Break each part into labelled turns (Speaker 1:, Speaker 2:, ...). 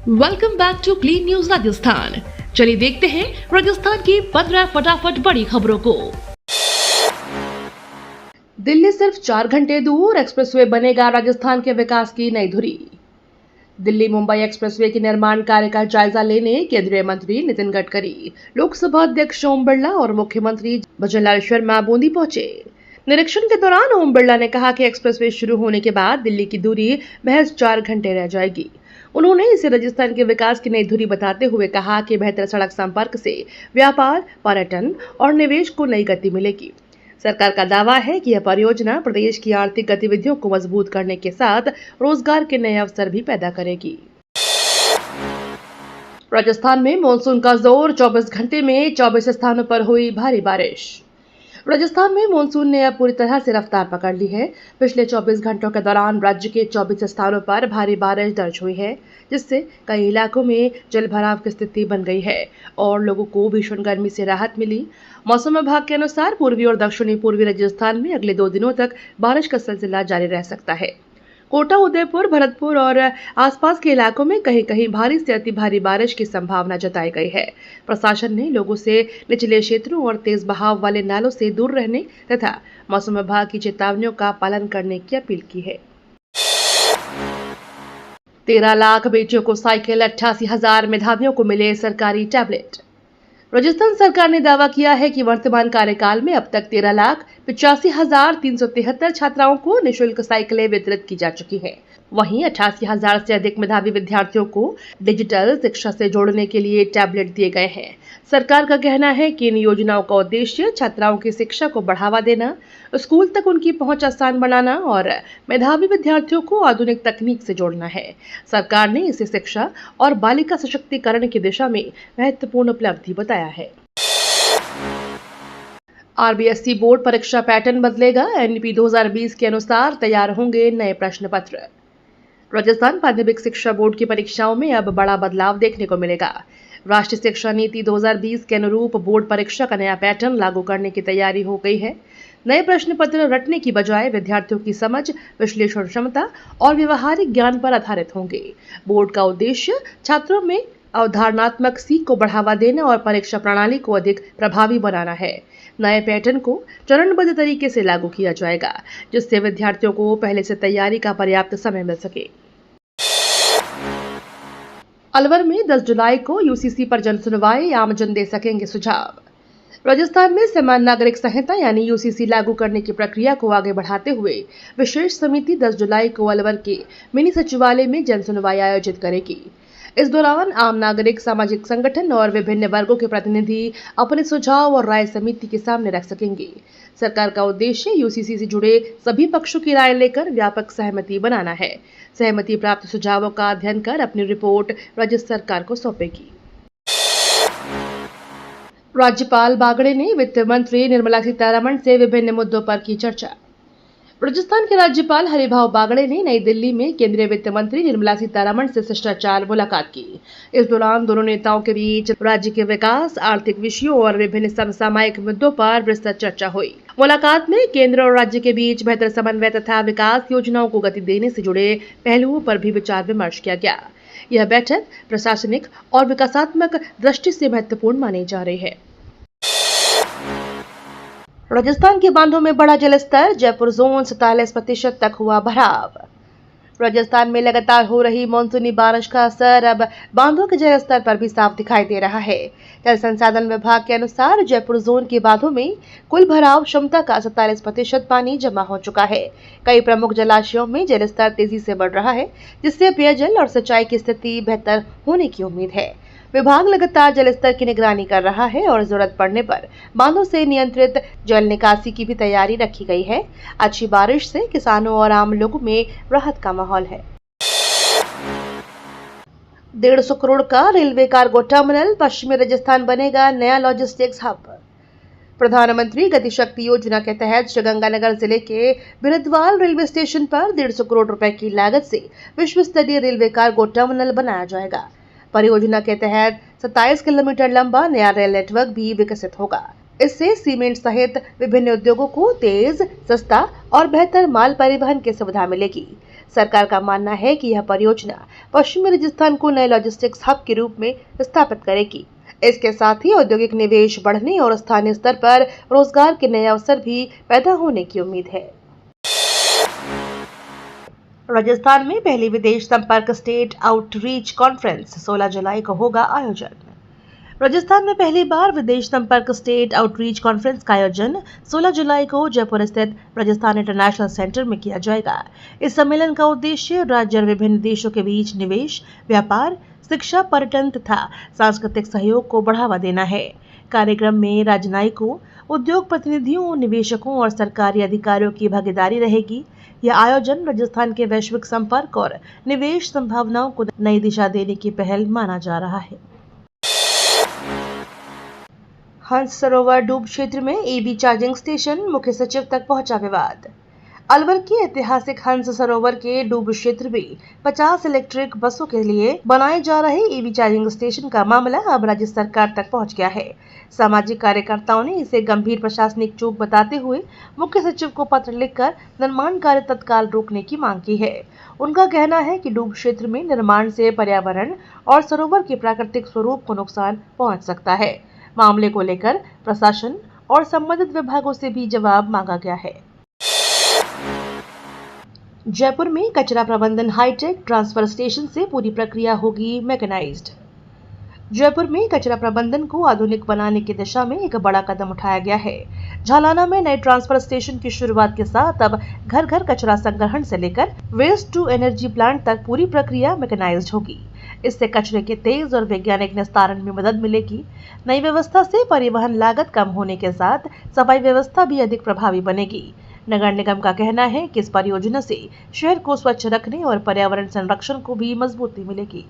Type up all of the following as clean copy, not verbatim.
Speaker 1: Welcome back to Clean News Rajasthan. चलिए देखते हैं राजस्थान की 15 फटाफट बड़ी खबरों को। दिल्ली सिर्फ 4 घंटे दूर, एक्सप्रेसवे बनेगा राजस्थान के विकास की नई धुरी। दिल्ली मुंबई एक्सप्रेसवे के निर्माण कार्य का जायजा लेने केंद्रीय मंत्री नितिन गडकरी, लोकसभा अध्यक्ष ओम बिरला और मुख्यमंत्री भजनलाल शर्मा बूंदी पहुंचे। निरीक्षण के दौरान ओम बिरला ने कहा कि एक्सप्रेसवे शुरू होने के बाद दिल्ली की दूरी महज 4 घंटे रह जाएगी। उन्होंने इसे राजस्थान के विकास की नई धुरी बताते हुए कहा कि बेहतर सड़क संपर्क से व्यापार, पर्यटन और निवेश को नई गति मिलेगी। सरकार का दावा है कि यह परियोजना प्रदेश की आर्थिक गतिविधियों को मजबूत करने के साथ रोजगार के नए अवसर भी पैदा करेगी। राजस्थान में मानसून का जोर, 24 घंटे में 24 स्थानों पर हुई भारी बारिश। राजस्थान में मानसून ने अब पूरी तरह से रफ्तार पकड़ ली है। पिछले 24 घंटों के दौरान राज्य के 24 स्थानों पर भारी बारिश दर्ज हुई है, जिससे कई इलाकों में जलभराव की स्थिति बन गई है और लोगों को भीषण गर्मी से राहत मिली। मौसम विभाग के अनुसार पूर्वी और दक्षिणी पूर्वी राजस्थान में अगले 2 दिनों तक बारिश का सिलसिला जारी रह सकता है। कोटा, उदयपुर, भरतपुर और आसपास के इलाकों में कहीं कहीं भारी से अति भारी बारिश की संभावना जताई गई है। प्रशासन ने लोगों से निचले क्षेत्रों और तेज बहाव वाले नालों से दूर रहने तथा मौसम विभाग की चेतावनियों का पालन करने की अपील की है। 13 लाख बेटियों को साइकिल, 88,000 मेधावियों को मिले सरकारी टैबलेट। राजस्थान सरकार ने दावा किया है कि वर्तमान कार्यकाल में अब तक 13,85,373 छात्राओं को निःशुल्क साइकिलें वितरित की जा चुकी हैं। वहीं 88,000 से अधिक मेधावी विद्यार्थियों को डिजिटल शिक्षा से जोड़ने के लिए टैबलेट दिए गए हैं। सरकार का कहना है कि इन योजनाओं का उद्देश्य छात्राओं की शिक्षा को बढ़ावा देना, स्कूल तक उनकी पहुंच आसान बनाना और मेधावी विद्यार्थियों को आधुनिक तकनीक से जोड़ना है। सरकार ने इसे शिक्षा और बालिका सशक्तिकरण की दिशा में महत्वपूर्ण उपलब्धि बताया है। आरबीएसई बोर्ड परीक्षा पैटर्न बदलेगा, एनईपी 2020 के अनुसार तैयार होंगे नए प्रश्न पत्र। राजस्थान माध्यमिक शिक्षा बोर्ड की परीक्षाओं में अब बड़ा बदलाव देखने को मिलेगा। राष्ट्रीय शिक्षा नीति 2020 के अनुरूप बोर्ड परीक्षा का नया पैटर्न लागू करने की तैयारी हो गई है। नए प्रश्न पत्र रटने की बजाय विद्यार्थियों की समझ, विश्लेषण क्षमता और व्यवहारिक ज्ञान पर आधारित होंगे। बोर्ड का उद्देश्य छात्रों में अवधारणात्मक सीख को बढ़ावा देना और परीक्षा प्रणाली को अधिक प्रभावी बनाना है। नए पैटर्न को चरणबद्ध तरीके से लागू किया जाएगा, जिससे विद्यार्थियों को पहले से तैयारी का पर्याप्त समय मिल सके। अलवर में 10 जुलाई को यूसीसी पर जनसुनवाई, आमजन दे सकेंगे सुझाव। राजस्थान में समान नागरिक संहिता यानी यूसीसी लागू करने की प्रक्रिया को आगे बढ़ाते हुए विशेष समिति 10 जुलाई को अलवर के मिनी सचिवालय में जनसुनवाई आयोजित करेगी। इस दौरान आम नागरिक, सामाजिक संगठन और विभिन्न वर्गों के प्रतिनिधि अपने सुझाव और राय समिति के सामने रख सकेंगे। सरकार का उद्देश्य यूसीसी से जुड़े सभी पक्षों की राय लेकर व्यापक सहमति बनाना है। सहमति प्राप्त सुझावों का अध्ययन कर अपनी रिपोर्ट राज्य सरकार को सौंपेगी। राज्यपाल बागड़े ने वित्त मंत्री निर्मला सीतारमण से विभिन्न मुद्दों पर की चर्चा। राजस्थान के राज्यपाल हरिभाऊ बागड़े ने नई दिल्ली में केंद्रीय वित्त मंत्री निर्मला सीतारमण से शिष्टाचार मुलाकात की। इस दौरान दोनों नेताओं के बीच राज्य के विकास, आर्थिक विषयों और विभिन्न समसामयिक मुद्दों पर विस्तृत चर्चा हुई। मुलाकात में केंद्र और राज्य के बीच बेहतर समन्वय तथा विकास योजनाओं को गति देने से जुड़े पहलुओं पर भी विचार विमर्श किया गया। यह बैठक प्रशासनिक और विकासात्मक दृष्टि से महत्वपूर्ण मानी जा रही है। राजस्थान के बांधों में बढ़ा जलस्तर, जयपुर जोन 47% तक हुआ भराव। राजस्थान में लगातार हो रही मानसूनी बारिश का असर अब बांधों के जलस्तर पर भी साफ दिखाई दे रहा है। जल संसाधन विभाग के अनुसार जयपुर जोन के बांधों में कुल भराव क्षमता का 47% पानी जमा हो चुका है। कई प्रमुख जलाशयों में जलस्तर तेजी से बढ़ रहा है, जिससे पेयजल और सिंचाई की स्थिति बेहतर होने की उम्मीद है। विभाग लगातार जलस्तर की निगरानी कर रहा है और जरूरत पड़ने पर बांधों से नियंत्रित जल निकासी की भी तैयारी रखी गई है। अच्छी बारिश से किसानों और आम लोगों में राहत का माहौल है। 150 करोड़ का रेलवे कार्गो टर्मिनल, पश्चिमी राजस्थान बनेगा नया लॉजिस्टिक्स हब। प्रधानमंत्री गति शक्ति योजना के तहत श्रीगंगानगर जिले के बिरदवाल रेलवे स्टेशन पर 150 करोड़ रुपए की लागत से विश्व स्तरीय रेलवे कार्गो टर्मिनल बनाया जाएगा। परियोजना के तहत 27 किलोमीटर लंबा नया रेल नेटवर्क भी विकसित होगा। इससे सीमेंट सहित विभिन्न उद्योगों को तेज, सस्ता और बेहतर माल परिवहन की सुविधा मिलेगी। सरकार का मानना है कि यह परियोजना पश्चिमी राजस्थान को नए लॉजिस्टिक्स हब के रूप में स्थापित करेगी। इसके साथ ही औद्योगिक निवेश बढ़ने और स्थानीय स्तर पर रोजगार के नए अवसर भी पैदा होने की उम्मीद है। राजस्थान में पहली विदेश संपर्क स्टेट आउटरीच कॉन्फ्रेंस 16 जुलाई को होगा आयोजन। राजस्थान में पहली बार विदेश संपर्क स्टेट आउटरीच कॉन्फ्रेंस का आयोजन 16 जुलाई को जयपुर स्थित राजस्थान इंटरनेशनल सेंटर में किया जाएगा। इस सम्मेलन का उद्देश्य राज्य और विभिन्न देशों के बीच निवेश, व्यापार, शिक्षा, पर्यटन तथा सांस्कृतिक सहयोग को बढ़ावा देना है। कार्यक्रम में राजनयिकों, उद्योग प्रतिनिधियों, निवेशकों और सरकारी अधिकारियों की भागीदारी रहेगी। यह आयोजन राजस्थान के वैश्विक संपर्क और निवेश संभावनाओं को नई दिशा देने की पहल माना जा रहा है। हंस सरोवर डूब क्षेत्र में ईवी चार्जिंग स्टेशन, मुख्य सचिव तक पहुंचा विवाद। अलवर के ऐतिहासिक हंस सरोवर के डूब क्षेत्र में 50 इलेक्ट्रिक बसों के लिए बनाए जा रहे ईवी चार्जिंग स्टेशन का मामला अब राज्य सरकार तक पहुंच गया है। सामाजिक कार्यकर्ताओं ने इसे गंभीर प्रशासनिक चूक बताते हुए मुख्य सचिव को पत्र लिखकर निर्माण कार्य तत्काल रोकने की मांग की है। उनका कहना है कि डूब क्षेत्र में निर्माण से पर्यावरण और सरोवर के प्राकृतिक स्वरूप को नुकसान पहुंच सकता है। मामले को लेकर प्रशासन और संबंधित विभागों से भी जवाब मांगा गया है। जयपुर में कचरा प्रबंधन हाईटेक ट्रांसफर स्टेशन से पूरी प्रक्रिया होगी मैकेनाइज्ड। जयपुर में कचरा प्रबंधन को आधुनिक बनाने की दिशा में एक बड़ा कदम उठाया गया है। झालाना में नए ट्रांसफर स्टेशन की शुरुआत के साथ अब घर घर कचरा संग्रहण से लेकर वेस्ट टू एनर्जी प्लांट तक पूरी प्रक्रिया मैकेनाइज्ड होगी। इससे कचरे के तेज और वैज्ञानिक निस्तारण में मदद मिलेगी। नई व्यवस्था से परिवहन लागत कम होने के साथ सफाई व्यवस्था भी अधिक प्रभावी बनेगी। नगर निगम का कहना है कि इस परियोजना से शहर को स्वच्छ रखने और पर्यावरण संरक्षण को भी मजबूती मिलेगी।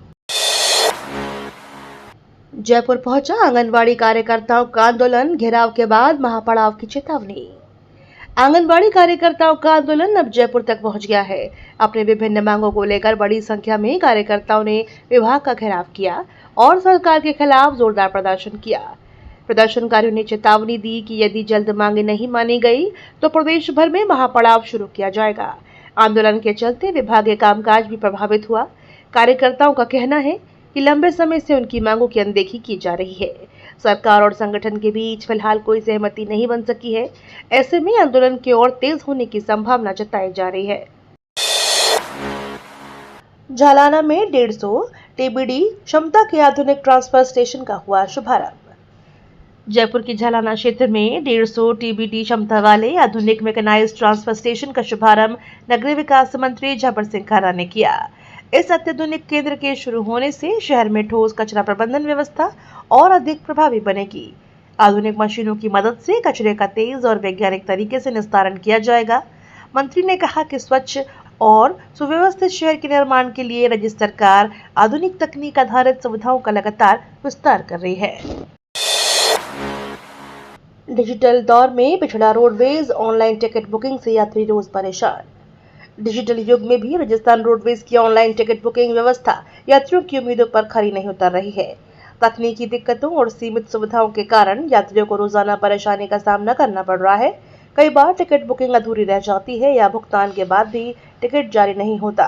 Speaker 1: जयपुर पहुंचा आंगनबाड़ी कार्यकर्ताओं का आंदोलन, घेराव के बाद महापड़ाव की चेतावनी। आंगनबाड़ी कार्यकर्ताओं का आंदोलन अब जयपुर तक पहुंच गया है। अपने विभिन्न मांगों को लेकर बड़ी संख्या में कार्यकर्ताओं ने विभाग का घेराव किया और सरकार के खिलाफ जोरदार प्रदर्शन किया। प्रदर्शनकारियों ने चेतावनी दी कि यदि जल्द मांगे नहीं मानी गई तो प्रदेश भर में महापड़ाव शुरू किया जाएगा। आंदोलन के चलते विभागीय कामकाज भी प्रभावित हुआ। कार्यकर्ताओं का कहना है कि लंबे समय से उनकी मांगों की अनदेखी की जा रही है। सरकार और संगठन के बीच फिलहाल कोई सहमति नहीं बन सकी है। ऐसे में आंदोलन की ओर तेज होने की संभावना जताई जा रही है। झालाना में 150 टीबीडी क्षमता के आधुनिक ट्रांसफर स्टेशन का हुआ शुभारंभ। जयपुर के झालाना क्षेत्र में 150 टीबीडी क्षमता वाले आधुनिक मैकेनाइज्ड ट्रांसफर स्टेशन का शुभारंभ नगरीय विकास मंत्री झब्बर सिंह खर्रा ने किया। इस अत्याधुनिक केंद्र के शुरू होने से शहर में ठोस कचरा प्रबंधन व्यवस्था और अधिक प्रभावी बनेगी। आधुनिक मशीनों की मदद से कचरे का तेज और वैज्ञानिक तरीके से निस्तारण किया जाएगा। मंत्री ने कहा कि स्वच्छ और सुव्यवस्थित शहर के निर्माण के लिए राज्य सरकार आधुनिक तकनीक आधारित सुविधाओं का लगातार विस्तार कर रही है। डिजिटल दौर में पिछड़ा रोडवेज, ऑनलाइन टिकट बुकिंग से यात्री रोज परेशान। डिजिटल युग में भी राजस्थान रोडवेज की ऑनलाइन टिकट बुकिंग व्यवस्था यात्रियों की उम्मीदों पर खरी नहीं उतर रही है। तकनीकी दिक्कतों और सीमित सुविधाओं के कारण यात्रियों को रोजाना परेशानी का सामना करना पड़ रहा है। कई बार टिकट बुकिंग अधूरी रह जाती है या भुगतान के बाद भी टिकट जारी नहीं होता।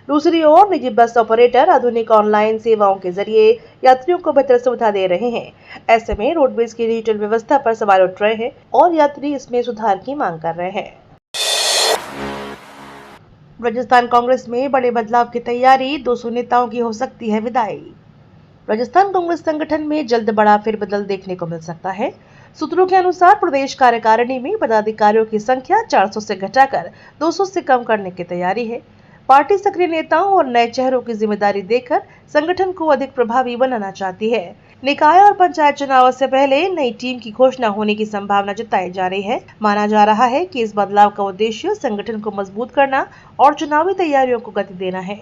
Speaker 1: दूसरी ओर निजी बस ऑपरेटर आधुनिक ऑनलाइन सेवाओं के जरिए यात्रियों को बेहतर सुविधा दे रहे हैं। ऐसे में रोडवेज की डिजिटल व्यवस्था पर सवाल उठ रहे हैं और यात्री इसमें सुधार की मांग कर रहे हैं। राजस्थान कांग्रेस में बड़े बदलाव की तैयारी, 200 नेताओं की हो सकती है विदाई। राजस्थान कांग्रेस संगठन में जल्द बड़ा फेरबदल देखने को मिल सकता है। सूत्रों के अनुसार प्रदेश कार्यकारिणी में पदाधिकारियों की संख्या 400 से घटाकर 200 से कम करने की तैयारी है। पार्टी सक्रिय नेताओं और नए चेहरों की जिम्मेदारी देकर संगठन को अधिक प्रभावी बनाना चाहती है। निकाय और पंचायत चुनाव से पहले नई टीम की घोषणा होने की संभावना जताई जा रही है। माना जा रहा है कि इस बदलाव का उद्देश्य संगठन को मजबूत करना और चुनावी तैयारियों को गति देना है।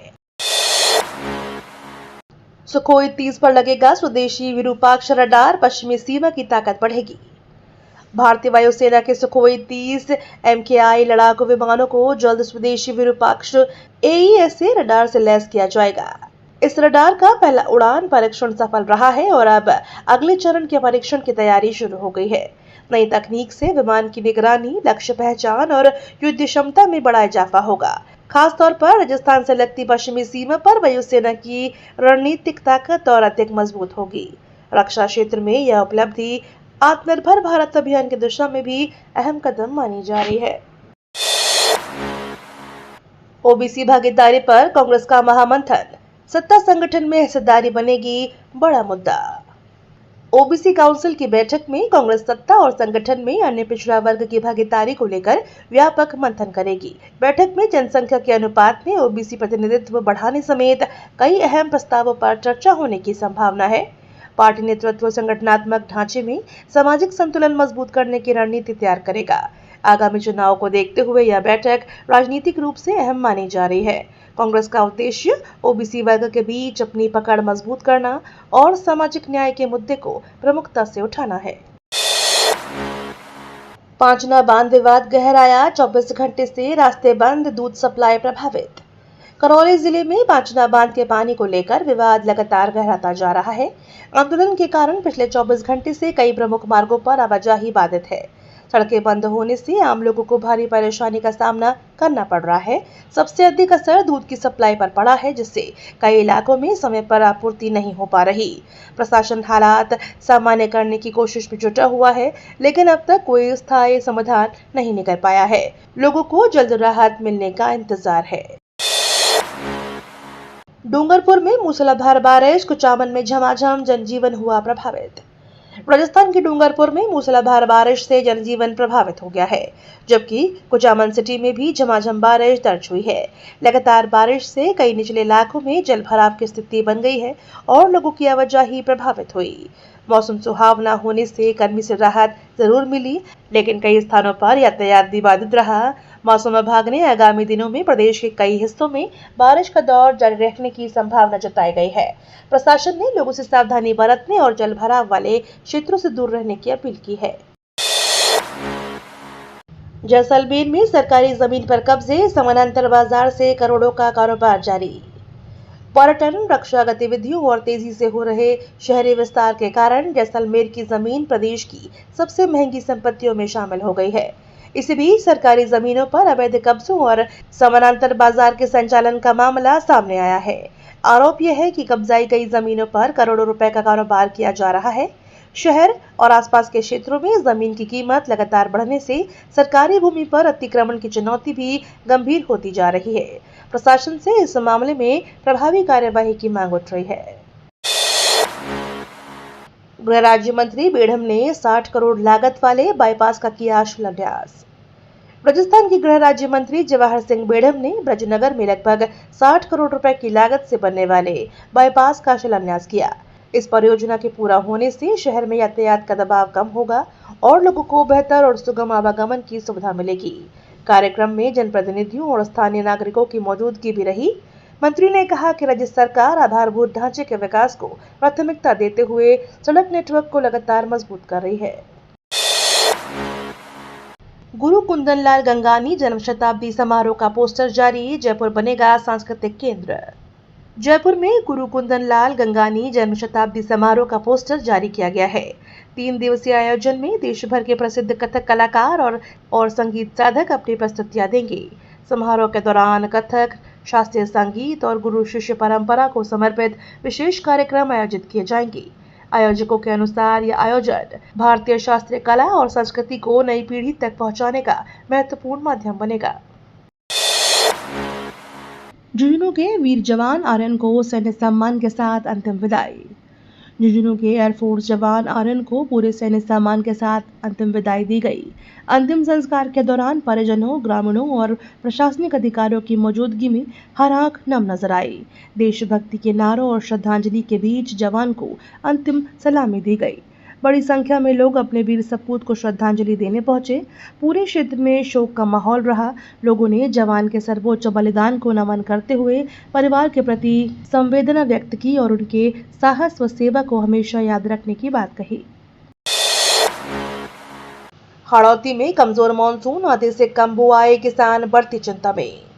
Speaker 1: सुखोई 30 पर लगेगा स्वदेशी विरूपाक्ष रडार, पश्चिमी सीमा की ताकत बढ़ेगी। भारतीय वायुसेना के सुखोई 30 MKI लड़ाकू विमानों को जल्द स्वदेशी विरूपाक्ष AESA रडार से लैस किया जाएगा। इस रडार का पहला उड़ान परीक्षण सफल रहा है और अब अगले चरण के परीक्षण की तैयारी शुरू हो गई है। नई तकनीक से विमान की निगरानी, लक्ष्य पहचान और युद्ध क्षमता में बड़ा इजाफा होगा। खास तौर पर राजस्थान से लगती पश्चिमी सीमा पर वायुसेना की रणनीतिक ताकत और अधिक मजबूत होगी। रक्षा क्षेत्र में यह उपलब्धि आत्मनिर्भर भारत अभियान की दिशा में भी अहम कदम मानी जा रही है। ओबीसी भागीदारी पर कांग्रेस का महामंथन, सत्ता संगठन में हिस्सेदारी बनेगी बड़ा मुद्दा। ओबीसी काउंसिल की बैठक में कांग्रेस सत्ता और संगठन में अन्य पिछड़ा वर्ग की भागीदारी को लेकर व्यापक मंथन करेगी। बैठक में जनसंख्या के अनुपात में ओबीसी प्रतिनिधित्व बढ़ाने समेत कई अहम प्रस्तावों पर चर्चा होने की संभावना है। पार्टी नेतृत्व संगठनात्मक ढांचे में सामाजिक संतुलन मजबूत करने की रणनीति तैयार करेगा। आगामी चुनाव को देखते हुए यह बैठक राजनीतिक रूप से अहम मानी जा रही है। कांग्रेस का उद्देश्य ओबीसी वर्ग के बीच अपनी पकड़ मजबूत करना और सामाजिक न्याय के मुद्दे को प्रमुखता से उठाना है। पांचना बांध विवाद गहराया, 24 घंटे से रास्ते बंद, दूध सप्लाई प्रभावित। करौली जिले में पांचना बांध के पानी को लेकर विवाद लगातार गहराता जा रहा है। आंदोलन के कारण पिछले 24 घंटे से कई प्रमुख मार्गों पर आवाजाही बाधित है। सड़कें बंद होने से आम लोगों को भारी परेशानी का सामना करना पड़ रहा है। सबसे अधिक असर दूध की सप्लाई पर पड़ा है, जिससे कई इलाकों में समय पर आपूर्ति नहीं हो पा रही। प्रशासन हालात सामान्य करने की कोशिश में जुटा हुआ है, लेकिन अब तक कोई स्थायी समाधान नहीं निकल पाया है। लोगों को जल्द राहत मिलने का इंतजार है। डूंगरपुर में मूसलाधार बारिश, कुचामन में झमाझम, जनजीवन हुआ प्रभावित। राजस्थान के डूंगरपुर में मूसलाधार बारिश से जनजीवन प्रभावित हो गया है, जबकि कुचामन सिटी में भी झमाझम बारिश दर्ज हुई है। लगातार बारिश से कई निचले इलाकों में जलभराव की स्थिति बन गई है और लोगों की आवाजाही प्रभावित हुई। मौसम सुहावना होने से गर्मी से राहत जरूर मिली, लेकिन कई स्थानों पर यातायात भी बाधित रहा। मौसम विभाग ने आगामी दिनों में प्रदेश के कई हिस्सों में बारिश का दौर जारी रखने की संभावना जताई गई है। प्रशासन ने लोगों से सावधानी बरतने और जलभराव वाले क्षेत्रों से दूर रहने की अपील की है। जैसलमेर में सरकारी जमीन पर कब्जे, समानांतर बाजार से करोड़ों का कारोबार जारी। पर्यटन, रक्षा गतिविधियों और तेजी से हो रहे शहरी विस्तार के कारण जैसलमेर की जमीन प्रदेश की सबसे महंगी संपत्तियों में शामिल हो गई है। इसी बीच सरकारी जमीनों पर अवैध कब्जों और समानांतर बाजार के संचालन का मामला सामने आया है। आरोप यह है कि कब्जाई गई जमीनों पर करोड़ों रुपए का कारोबार किया जा रहा है। शहर और आसपास के क्षेत्रों में जमीन की कीमत लगातार बढ़ने से सरकारी भूमि पर अतिक्रमण की चुनौती भी गंभीर होती जा रही है। प्रशासन से इस मामले में प्रभावी कार्यवाही की मांग उठ रही है। गृह राज्य मंत्री बेढ़म ने 60 करोड़ लागत वाले बाईपास का किया शिलान्यास। राजस्थान के गृह राज्य मंत्री जवाहर सिंह बेढ़म ने ब्रजनगर में लगभग 60 करोड़ रुपए की लागत से बनने वाले बाईपास का शिलान्यास किया। इस परियोजना के पूरा होने से शहर में यातायात का दबाव कम होगा और लोगों को बेहतर और सुगम आवागमन की सुविधा मिलेगी। कार्यक्रम में जनप्रतिनिधियों और स्थानीय नागरिकों की मौजूदगी भी रही। मंत्री ने कहा कि राज्य सरकार आधारभूत ढांचे के विकास को प्राथमिकता देते हुए सड़क नेटवर्क को लगातार मजबूत कर रही है। गुरु कुंदन लाल गंगानी जन्म शताब्दी समारोह का पोस्टर जारी, जयपुर बनेगा सांस्कृतिक केंद्र। जयपुर में गुरु कुंदन लाल गंगानी जन्म शताब्दी समारोह का पोस्टर जारी किया गया है। 3 दिवसीय आयोजन में देश भर के प्रसिद्ध कथक कलाकार और संगीत साधक अपनी प्रस्तुतियां देंगे। समारोह के दौरान कथक, शास्त्रीय संगीत और गुरु शिष्य परंपरा को समर्पित विशेष कार्यक्रम आयोजित किए जाएंगे। आयोजकों के अनुसार यह आयोजन भारतीय शास्त्रीय कला और संस्कृति को नई पीढ़ी तक पहुंचाने का महत्वपूर्ण माध्यम बनेगा। झुंझुनू के वीर जवान आर्यन को सैन्य सम्मान के साथ अंतिम विदाई। झुंझुनू के एयरफोर्स जवान आर्यन को पूरे सैन्य सम्मान के साथ अंतिम विदाई दी गई। अंतिम संस्कार के दौरान परिजनों, ग्रामीणों और प्रशासनिक अधिकारियों की मौजूदगी में हर आंख नम नजर आई। देशभक्ति के नारों और श्रद्धांजलि के बीच जवान को अंतिम सलामी दी गई। बड़ी संख्या में लोग अपने वीर सपूत को श्रद्धांजलि देने पहुंचे। पूरे क्षेत्र में शोक का माहौल रहा। लोगों ने जवान के सर्वोच्च बलिदान को नमन करते हुए परिवार के प्रति संवेदना व्यक्त की और उनके साहस व सेवा को हमेशा याद रखने की बात कही। हाड़ौती में कमजोर मानसून, आधे से कम बुआई, किसान बढ़ती चिंता में।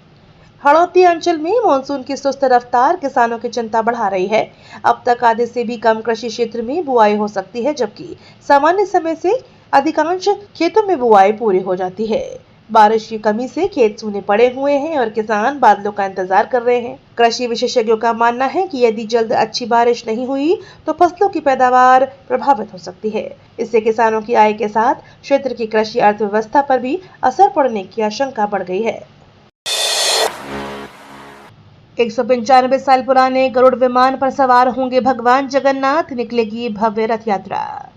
Speaker 1: हाड़ौती अंचल में मानसून की सुस्त रफ्तार किसानों की चिंता बढ़ा रही है। अब तक आधे से भी कम कृषि क्षेत्र में बुआई हो सकती है, जबकि सामान्य समय से अधिकांश खेतों में बुआई पूरी हो जाती है। बारिश की कमी से खेत सूने पड़े हुए हैं और किसान बादलों का इंतजार कर रहे हैं। कृषि विशेषज्ञों का मानना है कि यदि जल्द अच्छी बारिश नहीं हुई तो फसलों की पैदावार प्रभावित हो सकती है। इससे किसानों की आय के साथ क्षेत्र की कृषि अर्थव्यवस्था पर भी असर पड़ने की आशंका बढ़ गई है। 195 साल पुराने गरुड़ विमान पर सवार होंगे भगवान जगन्नाथ, निकलेगी भव्य रथ यात्रा।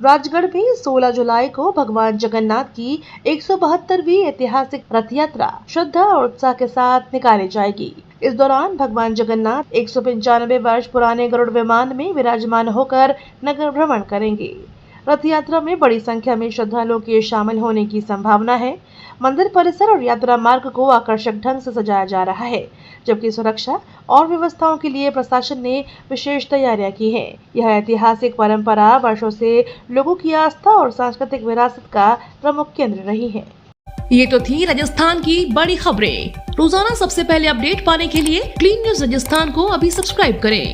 Speaker 1: राजगढ़ में 16 जुलाई को भगवान जगन्नाथ की 172वीं ऐतिहासिक रथ यात्रा श्रद्धा और उत्साह के साथ निकाली जाएगी। इस दौरान भगवान जगन्नाथ 195 वर्ष पुराने गरुड़ विमान में विराजमान होकर नगर भ्रमण करेंगे। रथ यात्रा में बड़ी संख्या में श्रद्धालुओं के शामिल होने की संभावना है। मंदिर परिसर और यात्रा मार्ग को आकर्षक ढंग से सजाया जा रहा है, जबकि सुरक्षा और व्यवस्थाओं के लिए प्रशासन ने विशेष तैयारियां की हैं। यह ऐतिहासिक परंपरा वर्षों से लोगों की आस्था और सांस्कृतिक विरासत का प्रमुख केंद्र रही है।
Speaker 2: ये तो थी राजस्थान की बड़ी खबरें। रोजाना सबसे पहले अपडेट पाने के लिए क्लीन न्यूज राजस्थान को अभी सब्सक्राइब करें।